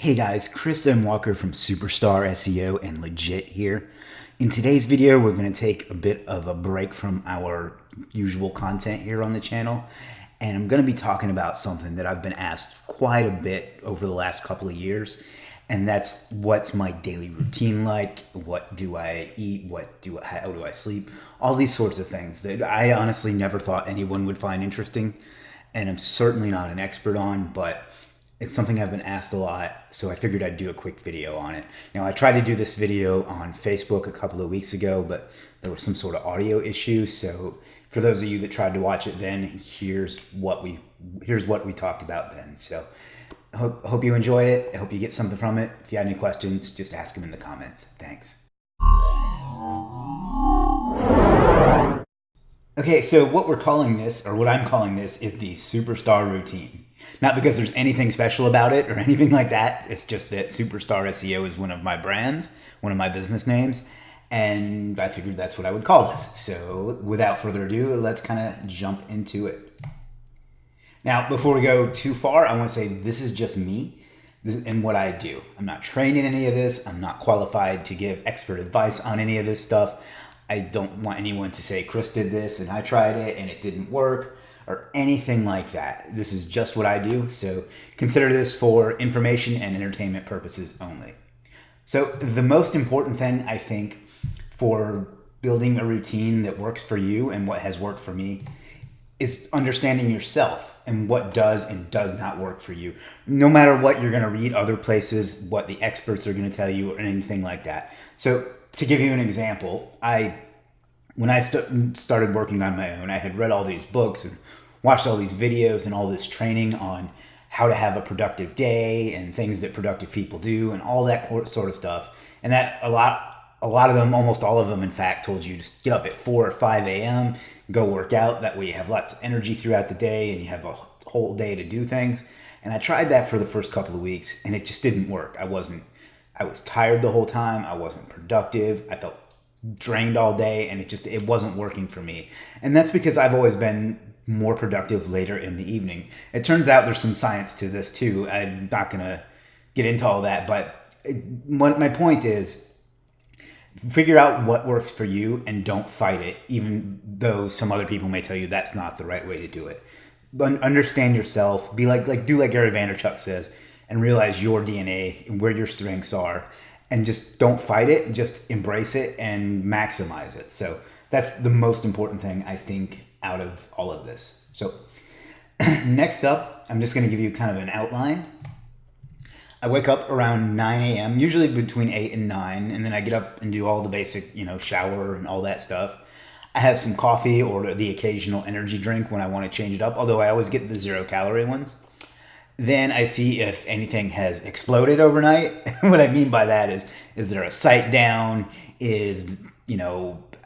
Hey guys, Chris M. Walker from Superstar SEO and Legiit here. In today's video, we're going to take a bit of a break from our usual content here on the channel, and I'm going to be talking about something that I've been asked quite a bit over the last couple of years, and that's what's my daily routine like, what do I eat, how do I sleep, all these sorts of things that I honestly never thought anyone would find interesting, and I'm certainly not an expert on, but it's something I've been asked a lot, so I figured I'd do a quick video on it. Now, I tried to do this video on Facebook a couple of weeks ago, but there was some sort of audio issue. So for those of you that tried to watch it then, here's what we talked about then. So I hope you enjoy it. I hope you get something from it. If you have any questions, just ask them in the comments. Thanks. Okay, so what we're calling this, or what I'm calling this, is the Superstar routine. Not because there's anything special about it or anything like that. It's just that Superstar SEO is one of my brands, one of my business names, and I figured that's what I would call this. So without further ado, let's kind of jump into it. Now, before we go too far, I want to say this is just me and what I do. I'm not trained in any of this. I'm not qualified to give expert advice on any of this stuff. I don't want anyone to say, Chris did this and I tried it and it didn't work, or anything like that. This is just what I do, so consider this for information and entertainment purposes only. So the most important thing, I think, for building a routine that works for you and what has worked for me is understanding yourself and what does and does not work for you. No matter what you're gonna read other places, what the experts are gonna tell you, or anything like that. So to give you an example, when I started working on my own, I had read all these books and watched all these videos and all this training on how to have a productive day and things that productive people do and all that sort of stuff. And that a lot of them, almost all of them, in fact, told you to get up at 4 or 5 a.m., go work out. That way you have lots of energy throughout the day and you have a whole day to do things. And I tried that for the first couple of weeks and it just didn't work. I was tired the whole time. I wasn't productive. I felt drained all day and it wasn't working for me. And that's because I've always been more productive later in the evening. It turns out there's some science to this too. I'm not gonna get into all that, but my point is figure out what works for you and don't fight it, even though some other people may tell you that's not the right way to do it. But understand yourself, do like Gary Vaynerchuk says, and realize your DNA and where your strengths are, and just don't fight it, just embrace it and maximize it. So that's the most important thing, I think, out of all of this. So next up, I'm just going to give you kind of an outline. I wake up around 9 a.m., usually between 8 and 9, and then I get up and do all the basic, shower and all that stuff. I have some coffee or the occasional energy drink when I want to change it up, although I always get the 0-calorie ones. Then I see if anything has exploded overnight. What I mean by that is there a site down?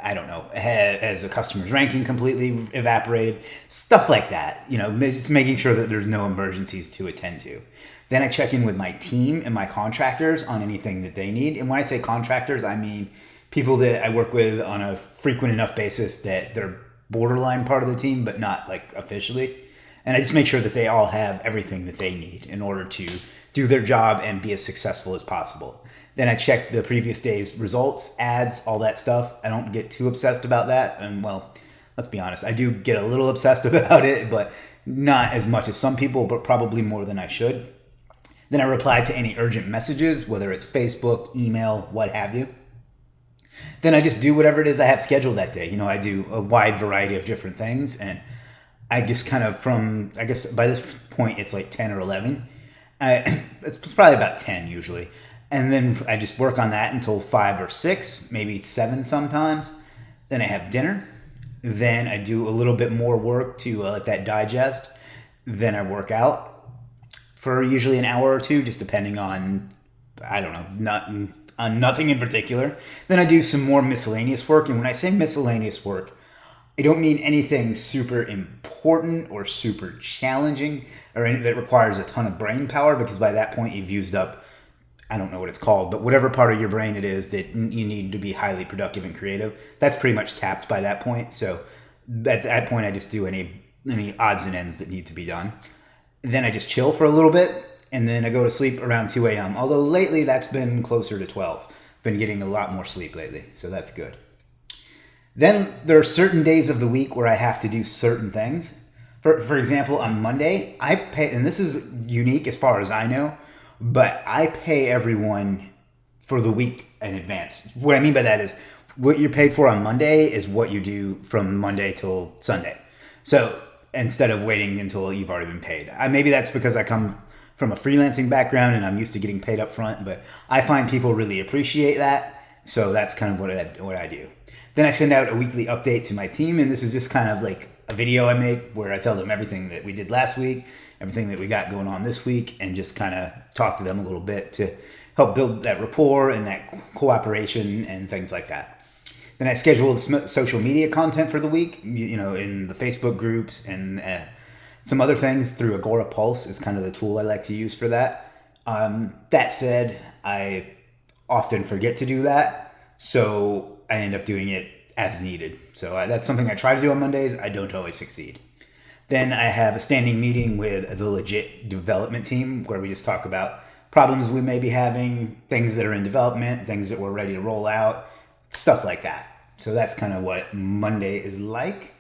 I don't know, has a customer's ranking completely evaporated? Stuff like that, just making sure that there's no emergencies to attend to. Then I check in with my team and my contractors on anything that they need. And when I say contractors, I mean people that I work with on a frequent enough basis that they're borderline part of the team, but not like officially. And I just make sure that they all have everything that they need in order to do their job and be as successful as possible. Then I check the previous day's results, ads, all that stuff. I don't get too obsessed about that. And well, let's be honest, I do get a little obsessed about it, but not as much as some people, but probably more than I should. Then I reply to any urgent messages, whether it's Facebook, email, what have you. Then I just do whatever it is I have scheduled that day. I do a wide variety of different things, and I just kind of I guess by this point it's like 10 or 11. It's probably about 10 usually. And then I just work on that until 5 or 6, maybe 7 sometimes. Then I have dinner. Then I do a little bit more work to let that digest. Then I work out for usually an hour or two, just depending on, I don't know, nothing in particular. Then I do some more miscellaneous work. And when I say miscellaneous work, I don't mean anything super important or super challenging or anything that requires a ton of brain power, because by that point you've used up, I don't know what it's called, but whatever part of your brain it is that you need to be highly productive and creative, that's pretty much tapped by that point. So at that point I just do any odds and ends that need to be done. Then I just chill for a little bit. and then I go to sleep around 2 a.m. Although lately that's been closer to 12. Been getting a lot more sleep lately, so that's good. Then there are certain days of the week where I have to do certain things. For example, on Monday, I pay, and this is unique as far as I know, but I pay everyone for the week in advance. What I mean by that is what you're paid for on Monday is what you do from Monday till Sunday. So instead of waiting until you've already been paid. Maybe that's because I come from a freelancing background and I'm used to getting paid up front, but I find people really appreciate that. So that's kind of what I do. Then I send out a weekly update to my team, and this is just kind of like a video I make where I tell them everything that we did last week, everything that we got going on this week, and just kind of talk to them a little bit to help build that rapport and that cooperation and things like that. Then I scheduled social media content for the week, in the Facebook groups and some other things through Agora Pulse is kind of the tool I like to use for that. That said, I often forget to do that, so I end up doing it as needed. So that's something I try to do on Mondays. I don't always succeed. Then I have a standing meeting with the Legiit development team where we just talk about problems we may be having, things that are in development, things that we're ready to roll out, stuff like that. So that's kind of what Monday is like.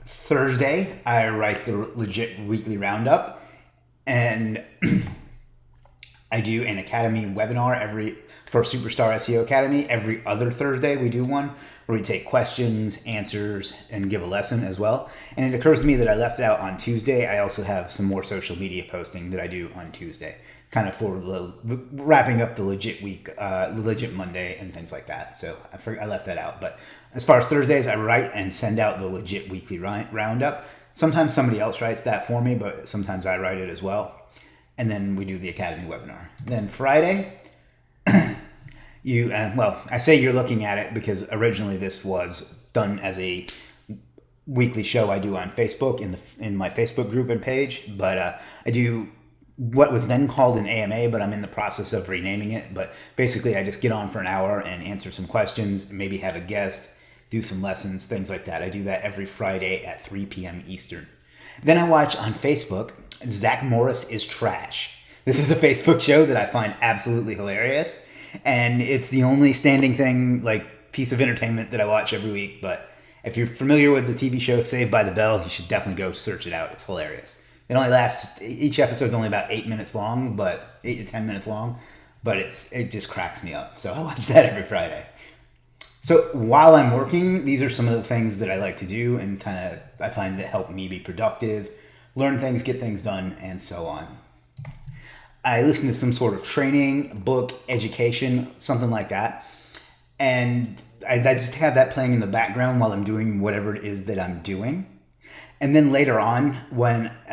Thursday, I write the Legiit weekly roundup, and I do an Academy webinar for Superstar SEO Academy. Every other Thursday we do one where we take questions, answers, and give a lesson as well. And it occurs to me that I left out on Tuesday. I also have some more social media posting that I do on Tuesday, kind of for wrapping up the Legiit week, Legiit Monday and things like that. So I left that out. But as far as Thursdays, I write and send out the Legiit weekly roundup. Sometimes somebody else writes that for me, but sometimes I write it as well. And then we do the Academy webinar. Then Friday, I say you're looking at it because originally this was done as a weekly show I do on Facebook in my Facebook group and page, but I do what was then called an AMA, but I'm in the process of renaming it. But basically, I just get on for an hour and answer some questions, maybe have a guest, do some lessons, things like that. I do that every Friday at 3 p.m. Eastern. Then I watch on Facebook, Zach Morris is Trash. This is a Facebook show that I find absolutely hilarious. And it's the only standing thing, piece of entertainment that I watch every week. But if you're familiar with the TV show Saved by the Bell, you should definitely go search it out. It's hilarious. It only lasts, each episode's only about 8 minutes long, 8 to 10 minutes long. But it just cracks me up. So I watch that every Friday. So while I'm working, these are some of the things that I like to do and I find that help me be productive, learn things, get things done, and so on. I listen to some sort of training, book, education, something like that. And I just have that playing in the background while I'm doing whatever it is that I'm doing. And then later on,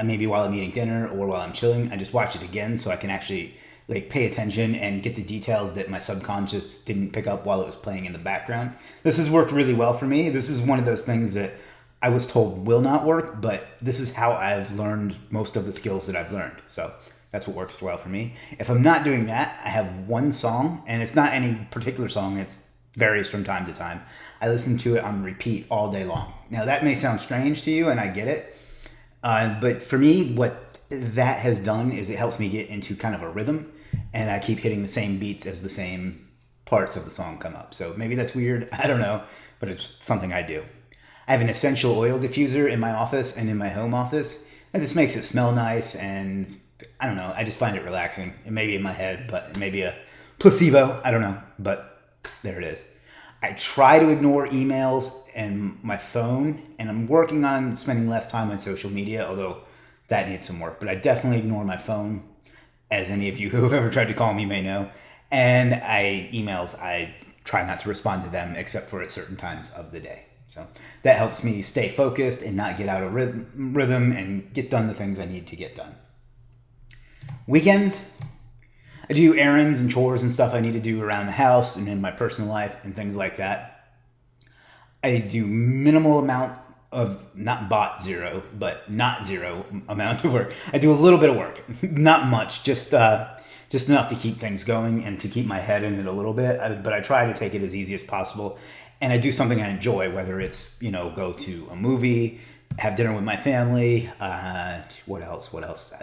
maybe while I'm eating dinner or while I'm chilling, I just watch it again so I can actually pay attention and get the details that my subconscious didn't pick up while it was playing in the background. This has worked really well for me. This is one of those things that I was told will not work, but this is how I've learned most of the skills that I've learned. So that's what works well for me. If I'm not doing that, I have one song, and it's not any particular song. It varies from time to time. I listen to it on repeat all day long. Now, that may sound strange to you, and I get it. But for me, what that has done is it helps me get into kind of a rhythm, and I keep hitting the same beats as the same parts of the song come up. So maybe that's weird. I don't know, but it's something I do. I have an essential oil diffuser in my office and in my home office. That just makes it smell nice, and I don't know. I just find it relaxing. It may be in my head, but it may be a placebo. I don't know, but there it is. I try to ignore emails and my phone, and I'm working on spending less time on social media, although that needs some work. But I definitely ignore my phone, as any of you who have ever tried to call me may know. And emails, I try not to respond to them except for at certain times of the day. So that helps me stay focused and not get out of rhythm and get done the things I need to get done. Weekends, I do errands and chores and stuff I need to do around the house and in my personal life and things like that. I do minimal amount of, not zero amount of work. I do a little bit of work, not much, just enough to keep things going and to keep my head in it a little bit. But I try to take it as easy as possible. And I do something I enjoy, whether it's, go to a movie, have dinner with my family. What else?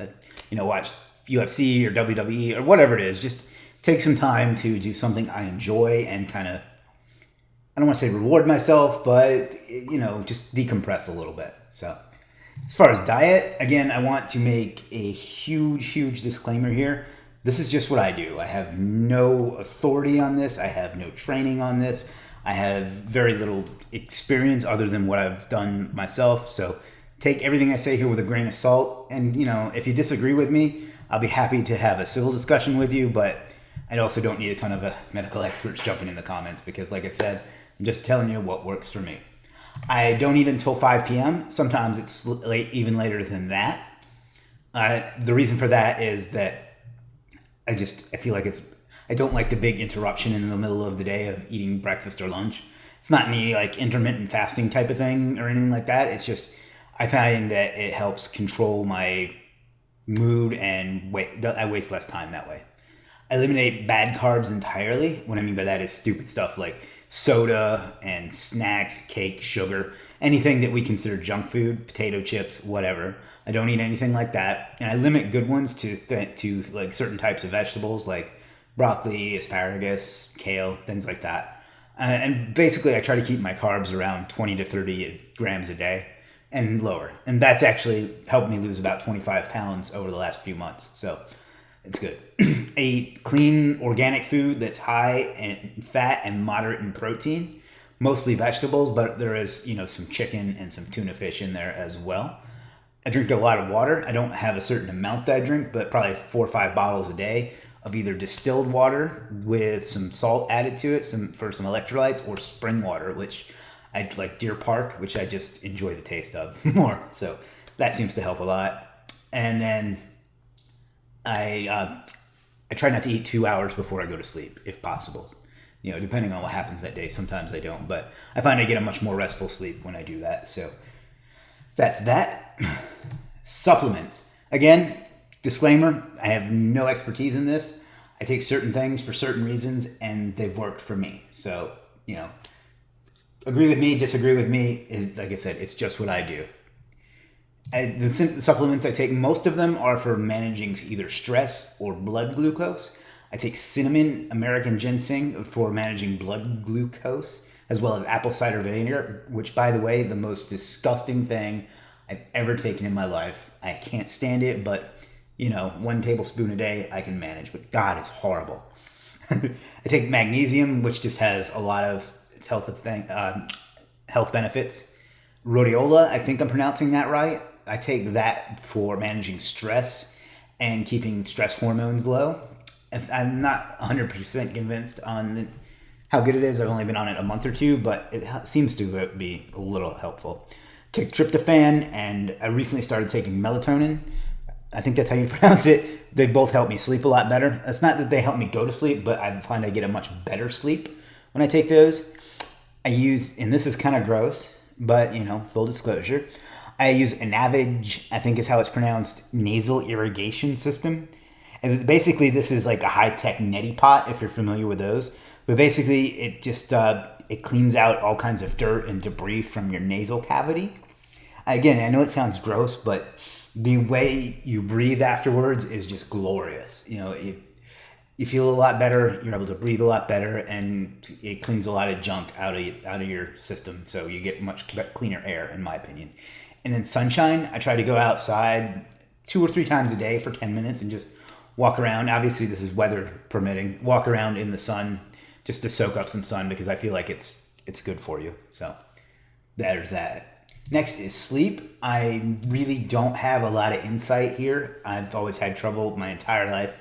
watch UFC or WWE or whatever it is. Just take some time to do something I enjoy and kind of, I don't want to say reward myself, but, just decompress a little bit. So as far as diet, again, I want to make a huge disclaimer here. This is just what I do. I have no authority on this. I have no training on this. I have very little experience other than what I've done myself. So take everything I say here with a grain of salt. And, if you disagree with me, I'll be happy to have a civil discussion with you. But I also don't need a ton of medical experts jumping in the comments because, like I said, I'm just telling you what works for me. I don't eat until 5 p.m. Sometimes it's late, even later than that. The reason for that is that I feel like I don't like the big interruption in the middle of the day of eating breakfast or lunch. It's not any like intermittent fasting type of thing or anything like that. It's just, I find that it helps control my mood and I waste less time that way. I eliminate bad carbs entirely. What I mean by that is stupid stuff like soda and snacks, cake, sugar, anything that we consider junk food, potato chips, whatever. I don't eat anything like that. And I limit good ones to like certain types of vegetables like broccoli, asparagus, kale, things like that. And basically I try to keep my carbs around 20 to 30 grams a day and lower. And that's actually helped me lose about 25 pounds over the last few months. So it's good. I eat clean organic food that's high in fat and moderate in protein, mostly vegetables, but there is, some chicken and some tuna fish in there as well. I drink a lot of water. I don't have a certain amount that I drink, but probably 4 or 5 bottles a day of either distilled water with some salt added to it, for some electrolytes, or spring water, which I like Deer Park, which I just enjoy the taste of more. So that seems to help a lot. And then I try not to eat 2 hours before I go to sleep, if possible. Depending on what happens that day. Sometimes I don't, but I find I get a much more restful sleep when I do that. So that's that. Supplements. Again, disclaimer, I have no expertise in this. I take certain things for certain reasons, and they've worked for me. So, agree with me, disagree with me. Like I said, it's just what I do. The supplements I take, most of them are for managing either stress or blood glucose. I take cinnamon, American ginseng for managing blood glucose, as well as apple cider vinegar, which, by the way, the most disgusting thing I've ever taken in my life. I can't stand it, but, 1 tablespoon a day I can manage, but God, it's horrible. I take magnesium, which just has a lot of health benefits. Rhodiola, I think I'm pronouncing that right. I take that for managing stress and keeping stress hormones low. I'm not 100% convinced on how good it is. I've only been on it a month or two, but it seems to be a little helpful. Take tryptophan, and I recently started taking melatonin. I think that's how you pronounce it. They both help me sleep a lot better. It's not that they help me go to sleep, but I find I get a much better sleep when I take those. I use, and this is kind of gross, but full disclosure, I use an Avage, I think is how it's pronounced, nasal irrigation system. And basically this is like a high-tech neti pot, if you're familiar with those. But basically it just, it cleans out all kinds of dirt and debris from your nasal cavity. Again, I know it sounds gross, but the way you breathe afterwards is just glorious. You feel a lot better, you're able to breathe a lot better, and it cleans a lot of junk out of your system. So you get much cleaner air, in my opinion. And then sunshine, I try to go outside 2 or 3 times a day for 10 minutes and just walk around. Obviously, this is weather permitting. Walk around in the sun just to soak up some sun because I feel like it's good for you. So there's that. Next is sleep. I really don't have a lot of insight here. I've always had trouble my entire life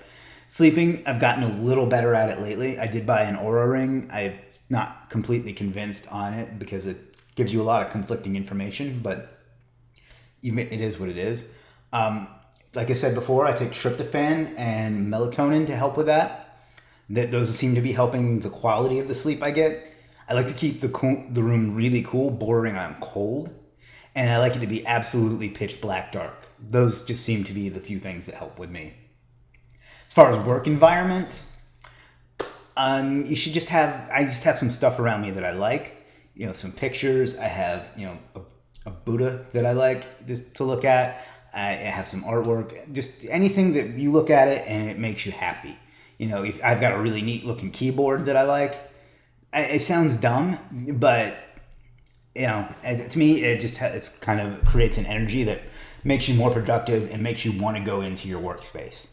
sleeping. I've gotten a little better at it lately. I did buy an Oura ring. I'm not completely convinced on it because it gives you a lot of conflicting information, but it is what it is. Like I said before, I take tryptophan and melatonin to help with that. Those seem to be helping the quality of the sleep I get. I like to keep the room really cool, bordering on cold. And I like it to be absolutely pitch black dark. Those just seem to be the few things that help with me. As far as work environment, I just have some stuff around me that I like. Some pictures. I have, a Buddha that I like just to look at. I have some artwork, just anything that you look at it and it makes you happy. If I've got a really neat looking keyboard that I like. It sounds dumb, but to me, it's kind of creates an energy that makes you more productive and makes you want to go into your workspace.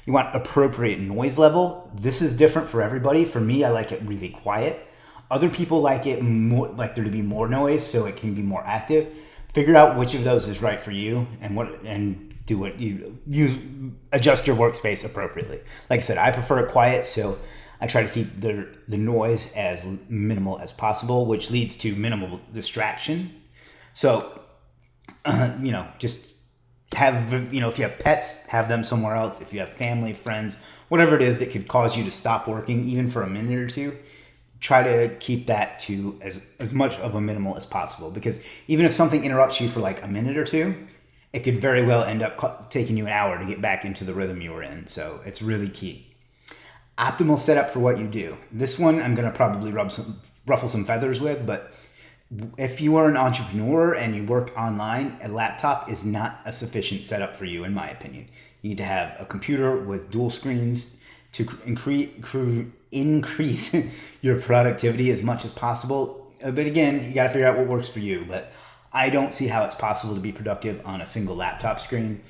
You want appropriate noise level. This is different for everybody. For me, I like it really quiet. Other people like it more, like there to be more noise so it can be more active. Figure out which of those is right for you and do what you use. Adjust your workspace appropriately. Like I said, I prefer it quiet, so I try to keep the noise as minimal as possible, which leads to minimal distraction. So, just have, if you have pets, have them somewhere else. If you have family, friends, whatever it is that could cause you to stop working, even for a minute or two, try to keep that to as much of a minimal as possible. Because even if something interrupts you for like a minute or two, it could very well end up taking you an hour to get back into the rhythm you were in. So it's really key. Optimal setup for what you do. This one I'm going to probably ruffle some feathers with, but if you are an entrepreneur and you work online, a laptop is not a sufficient setup for you, in my opinion. You need to have a computer with dual screens to increase your productivity as much as possible. But again, you got to figure out what works for you. But I don't see how it's possible to be productive on a single laptop screen,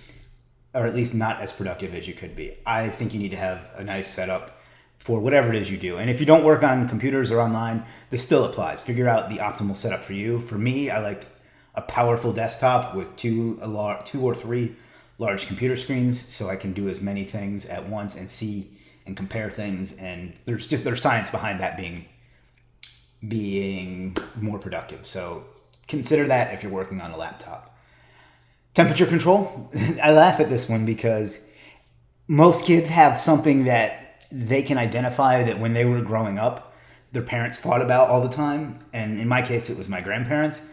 or at least not as productive as you could be. I think you need to have a nice setup for whatever it is you do. And if you don't work on computers or online, this still applies. Figure out the optimal setup for you. For me, I like a powerful desktop with two or three large computer screens so I can do as many things at once and see and compare things. And there's science behind that being more productive. So consider that if you're working on a laptop. Temperature control. I laugh at this one because most kids have something that they can identify that when they were growing up, their parents fought about all the time. And in my case, it was my grandparents.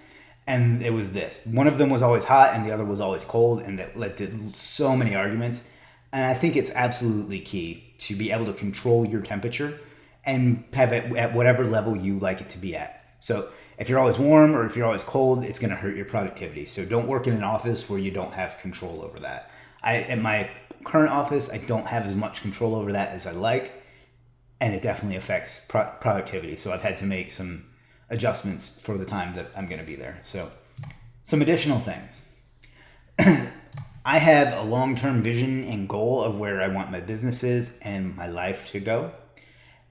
And it was this. One of them was always hot and the other was always cold. And that led to so many arguments. And I think it's absolutely key to be able to control your temperature and have it at whatever level you like it to be at. So if you're always warm or if you're always cold, it's going to hurt your productivity. So don't work in an office where you don't have control over that. At my current office, I don't have as much control over that as I like, and it definitely affects productivity. So I've had to make some adjustments for the time that I'm going to be there. So some additional things. I have a long-term vision and goal of where I want my businesses and my life to go.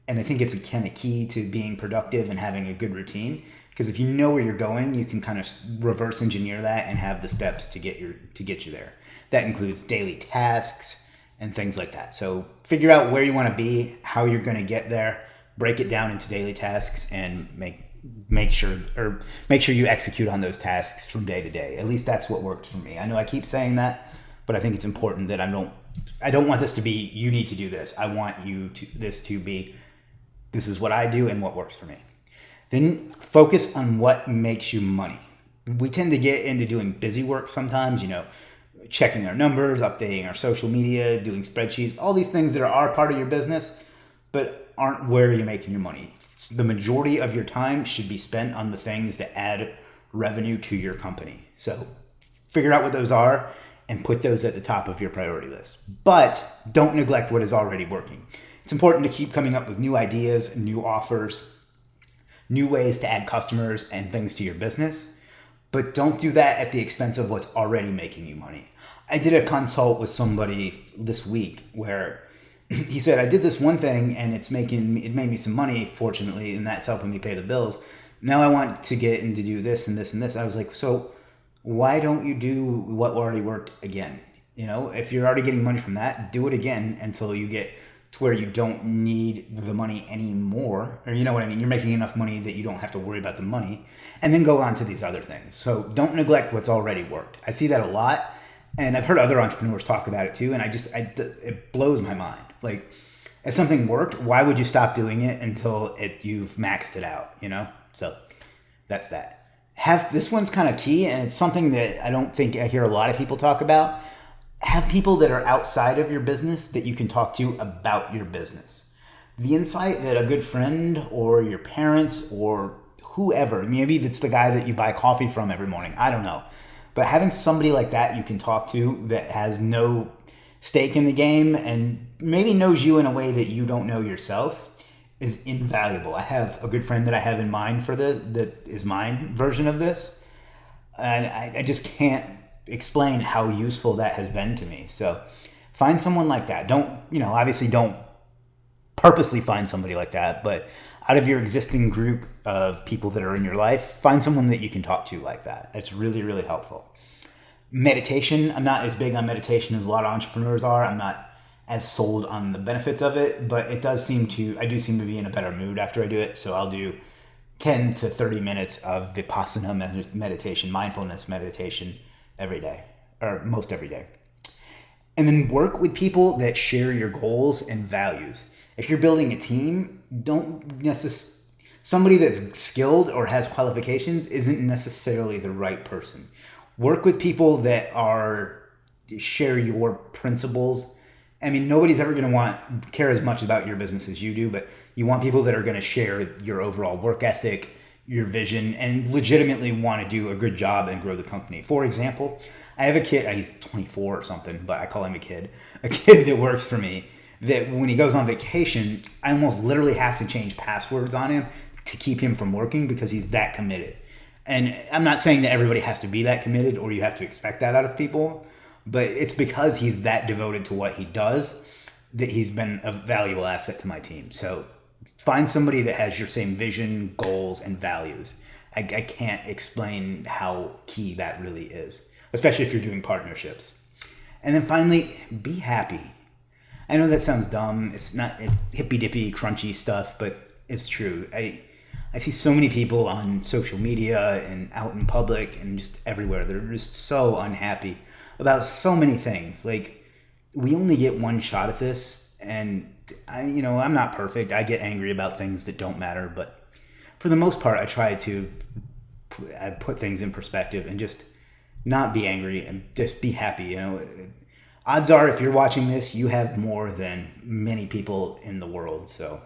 And I think it's a kind of key to being productive and having a good routine. Because if you know where you're going, you can kind of reverse engineer that and have the steps to get you there. That includes daily tasks and things like that. So figure out where you want to be, how you're going to get there, break it down into daily tasks, and make sure you execute on those tasks from day to day. At least that's what worked for me. I know I keep saying that, but I think it's important that I don't want this to be you need to do this. I want this to be this is what I do and what works for me. Then focus on what makes you money. We tend to get into doing busy work sometimes, checking our numbers, updating our social media, doing spreadsheets, all these things that are part of your business, but aren't where you're making your money. The majority of your time should be spent on the things that add revenue to your company. So figure out what those are and put those at the top of your priority list. But don't neglect what is already working. It's important to keep coming up with new ideas, new offers, new ways to add customers and things to your business. But don't do that at the expense of what's already making you money. I did a consult with somebody this week where he said, I did this one thing and it made me some money, fortunately, and that's helping me pay the bills. Now I want to get into do this and this and this. I was like, so why don't you do what already worked again? If you're already getting money from that, do it again until you get to where you don't need the money anymore. Or you know what I mean? You're making enough money that you don't have to worry about the money, and then go on to these other things. So don't neglect what's already worked. I see that a lot. And I've heard other entrepreneurs talk about it too. And it blows my mind. Like, if something worked, why would you stop doing it until you've maxed it out, So that's that. This one's kind of key, and it's something that I don't think I hear a lot of people talk about. Have people that are outside of your business that you can talk to about your business. The insight that a good friend or your parents or whoever, maybe it's the guy that you buy coffee from every morning, I don't know. But having somebody like that you can talk to that has no stake in the game and maybe knows you in a way that you don't know yourself is invaluable. I have a good friend that I have in mind for that is my version of this. And I just can't explain how useful that has been to me. So find someone like that. Obviously don't purposely find somebody like that, but out of your existing group of people that are in your life, find someone that you can talk to like that. It's really, really helpful. Meditation, I'm not as big on meditation as a lot of entrepreneurs are. I'm not as sold on the benefits of it, but I do seem to be in a better mood after I do it. So I'll do 10 to 30 minutes of Vipassana meditation, mindfulness meditation every day, or most every day. And then work with people that share your goals and values. If you're building a team, somebody that's skilled or has qualifications isn't necessarily the right person. Work with people that share your principles. I mean, nobody's ever going to care as much about your business as you do, but you want people that are going to share your overall work ethic, your vision, and legitimately want to do a good job and grow the company. For example, I have a kid, he's 24 or something, but I call him a kid that works for me, that when he goes on vacation, I almost literally have to change passwords on him to keep him from working because he's that committed. And I'm not saying that everybody has to be that committed or you have to expect that out of people, but it's because he's that devoted to what he does that he's been a valuable asset to my team. So find somebody that has your same vision, goals, and values. I can't explain how key that really is, especially if you're doing partnerships. And then finally, be happy. I know that sounds dumb. It's not hippy-dippy, crunchy stuff, but it's true. I see so many people on social media and out in public and just everywhere. They're just so unhappy about so many things. Like, we only get one shot at this, and I'm not perfect. I get angry about things that don't matter, but for the most part, I try to put things in perspective and just not be angry and just be happy. Odds are, if you're watching this, you have more than many people in the world. So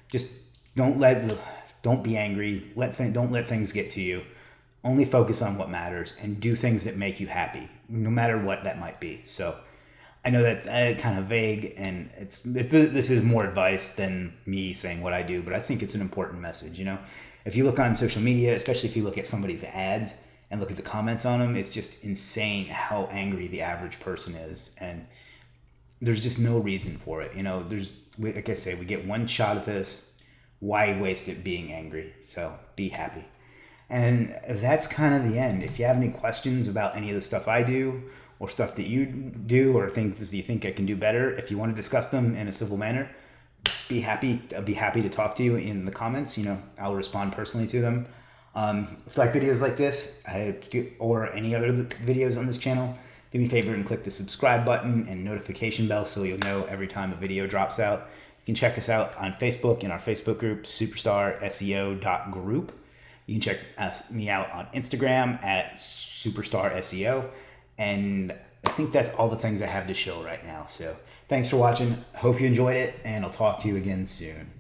just don't be angry. Don't let things get to you. Only focus on what matters and do things that make you happy, no matter what that might be. So I know that's kind of vague, and this is more advice than me saying what I do, but I think it's an important message. If you look on social media, especially if you look at somebody's ads and look at the comments on them, it's just insane how angry the average person is, and there's just no reason for it. Like I say, we get one shot at this. Why waste it being angry? So be happy. And that's kind of the end. If you have any questions about any of the stuff I do or stuff that you do or things that you think I can do better, if you want to discuss them in a civil manner, I'd be happy to talk to you in the comments. I'll respond personally to them. If you like videos like this or any other videos on this channel, do me a favor and click the subscribe button and notification bell so you'll know every time a video drops out. You can check us out on Facebook in our Facebook group, superstarseo.group. You can check me out on Instagram at superstarseo. And I think that's all the things I have to show right now. So thanks for watching. Hope you enjoyed it, and I'll talk to you again soon.